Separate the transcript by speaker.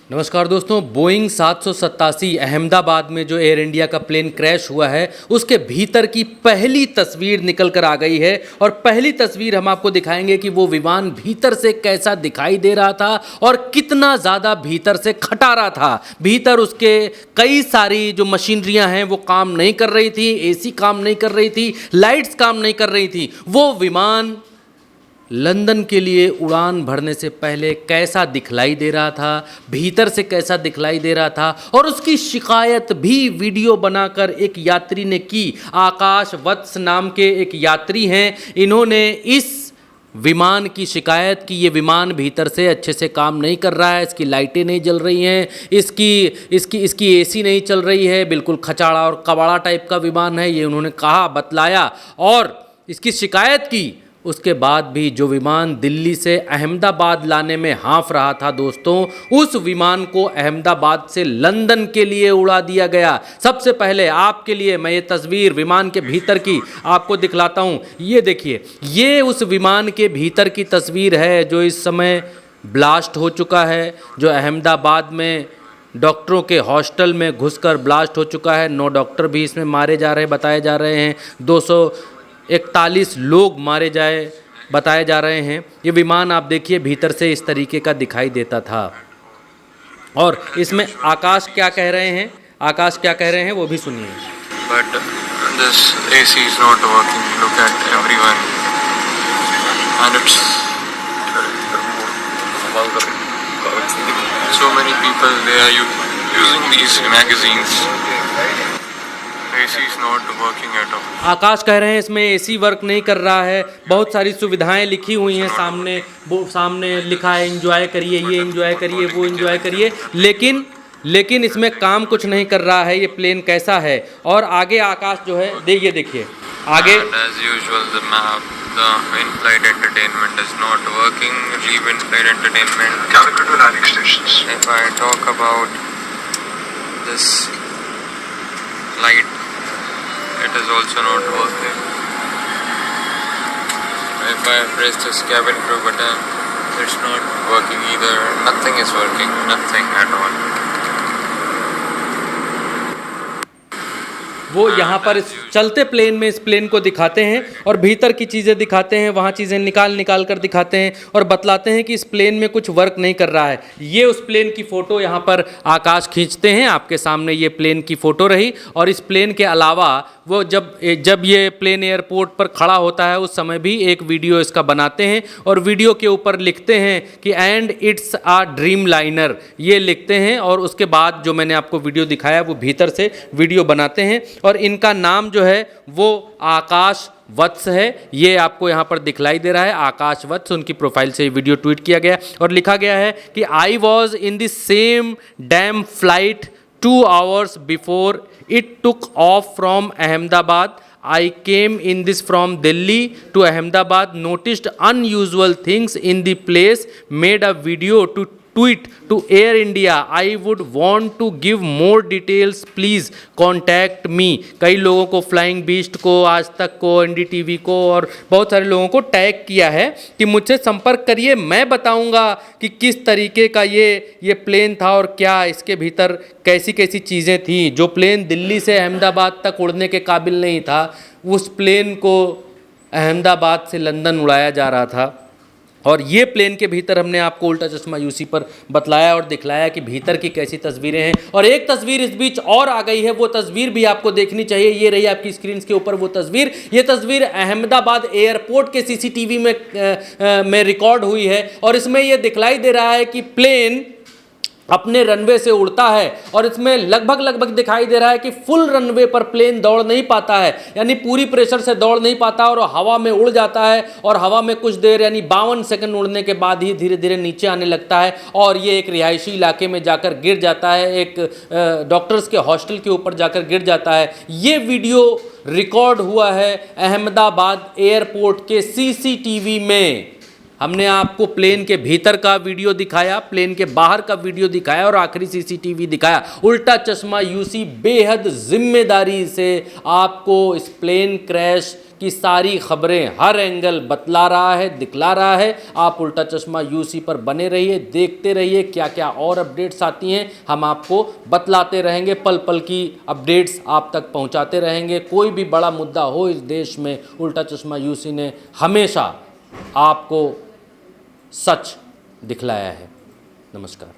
Speaker 1: नमस्कार दोस्तों। बोइंग 787 अहमदाबाद में जो एयर इंडिया का प्लेन क्रैश हुआ है उसके भीतर की पहली तस्वीर निकल कर आ गई है और पहली तस्वीर हम आपको दिखाएंगे कि वो विमान भीतर से कैसा दिखाई दे रहा था और कितना ज़्यादा भीतर से खटा रहा था। भीतर उसके कई सारी जो मशीनरियां हैं वो काम नहीं कर रही थी, एसी काम नहीं कर रही थी, लाइट्स काम नहीं कर रही थी। वो विमान लंदन के लिए उड़ान भरने से पहले कैसा दिखलाई दे रहा था, भीतर से कैसा दिखलाई दे रहा था और उसकी शिकायत भी वीडियो बनाकर एक यात्री ने की। आकाश वत्स नाम के एक यात्री हैं, इन्होंने इस विमान की शिकायत की। ये विमान भीतर से अच्छे से काम नहीं कर रहा है, इसकी लाइटें नहीं जल रही हैं, इसकी एसी नहीं चल रही है, बिल्कुल खचाड़ा और कबाड़ा टाइप का विमान है, ये उन्होंने कहा, बतलाया और इसकी शिकायत की। उसके बाद भी जो विमान दिल्ली से अहमदाबाद लाने में हाँफ रहा था दोस्तों, उस विमान को अहमदाबाद से लंदन के लिए उड़ा दिया गया। सबसे पहले आपके लिए मैं ये तस्वीर विमान के भीतर की आपको दिखलाता हूँ। ये देखिए, ये उस विमान के भीतर की तस्वीर है जो इस समय ब्लास्ट हो चुका है, जो अहमदाबाद में डॉक्टरों के हॉस्टल में घुसकर ब्लास्ट हो चुका है। 9 डॉक्टर भी इसमें मारे जा रहे बताए जा रहे हैं, 241 लोग मारे जाए बताए जा रहे हैं। ये विमान आप देखिए भीतर से इस तरीके का दिखाई देता था। और इसमें आकाश क्या कह रहे हैं, आकाश क्या कह रहे हैं वो भी सुनिए।
Speaker 2: But this AC is not working. Look at everyone, and it's so many people they are using these magazines. AC is not working at all.
Speaker 1: आकाश कह रहे हैं इसमें एसी वर्क नहीं कर रहा है। बहुत सारी सुविधाएं लिखी हुई हैं सामने, वो सामने लिखा है एंजॉय करिए, ये एंजॉय करिए, वो एंजॉय करिए, लेकिन इसमें काम कुछ नहीं कर रहा है। ये प्लेन कैसा है। और आगे आकाश जो है देखिए आगे।
Speaker 2: And as usual, the in-flight entertainment is not working. Leave in-flight entertainment. If I talk about this light, it is also not working. If I press this cabin crew button, it's not working either. Nothing is working, nothing at all.
Speaker 1: वो यहाँ पर इस चलते plane में इस plane को दिखाते हैं और भीतर की चीज़ें दिखाते हैं, वहाँ चीज़ें निकाल कर दिखाते हैं और बतलाते हैं कि इस प्लेन में कुछ वर्क नहीं कर रहा है। ये उस प्लेन की फ़ोटो यहाँ पर आकाश खींचते हैं, आपके सामने ये प्लेन की फ़ोटो रही। और इस प्लेन के अलावा वो जब ये प्लेन एयरपोर्ट पर खड़ा होता है उस समय भी एक वीडियो इसका बनाते हैं और वीडियो के ऊपर लिखते हैं कि and it's a Dreamliner, ये लिखते हैं। और उसके बाद जो मैंने आपको वीडियो दिखाया वो भीतर से वीडियो बनाते हैं और इनका नाम जो है वो आकाश वत्स है। ये आपको यहाँ पर दिखलाई दे रहा है, आकाश वत्स, उनकी प्रोफाइल से वीडियो ट्वीट किया गया और लिखा गया है कि I was in the same dam flight 2 hours before it took off from Ahmedabad. I came in this from Delhi to Ahmedabad, noticed unusual things in the place, made a video to tweet to Air India. I would want to give more details, please contact me. कई लोगों को, flying beast को, आज तक को, NDTV को और बहुत सारे लोगों को टैग किया है कि मुझसे संपर्क करिए, मैं बताऊंगा कि किस तरीके का ये प्लेन था और क्या इसके भीतर कैसी कैसी चीज़ें थी। जो प्लेन दिल्ली से अहमदाबाद तक उड़ने के काबिल नहीं था, उस प्लेन को अहमदाबाद से लंदन उड़ाया जा रहा था। और ये प्लेन के भीतर हमने आपको उल्टा चश्मा यूसी पर बतलाया और दिखलाया कि भीतर की कैसी तस्वीरें हैं। और एक तस्वीर इस बीच और आ गई है, वो तस्वीर भी आपको देखनी चाहिए। ये रही आपकी स्क्रीन के ऊपर वो तस्वीर। ये तस्वीर अहमदाबाद एयरपोर्ट के सीसीटीवी में रिकॉर्ड हुई है और इसमें ये दिखलाई दे रहा है कि प्लेन अपने रनवे से उड़ता है और इसमें लगभग दिखाई दे रहा है कि फुल रनवे पर प्लेन दौड़ नहीं पाता है, यानी पूरी प्रेशर से दौड़ नहीं पाता और हवा में उड़ जाता है और हवा में कुछ देर यानी 52 सेकंड उड़ने के बाद ही धीरे धीरे नीचे आने लगता है और ये एक रिहायशी इलाके में जाकर गिर जाता है, एक डॉक्टर्स के हॉस्टल के ऊपर जाकर गिर जाता है। ये वीडियो रिकॉर्ड हुआ है अहमदाबाद एयरपोर्ट के सीसीटीवी में। हमने आपको प्लेन के भीतर का वीडियो दिखाया, प्लेन के बाहर का वीडियो दिखाया और आखिरी सीसीटीवी दिखाया। उल्टा चश्मा यूसी बेहद जिम्मेदारी से आपको इस प्लेन क्रैश की सारी खबरें हर एंगल बतला रहा है, दिखला रहा है। आप उल्टा चश्मा यूसी पर बने रहिए, देखते रहिए क्या क्या और अपडेट्स आती हैं, हम आपको बतलाते रहेंगे, पल पल की अपडेट्स आप तक पहुंचाते रहेंगे। कोई भी बड़ा मुद्दा हो इस देश में, उल्टा चश्मा यूसी ने हमेशा आपको सच दिखलाया है। नमस्कार।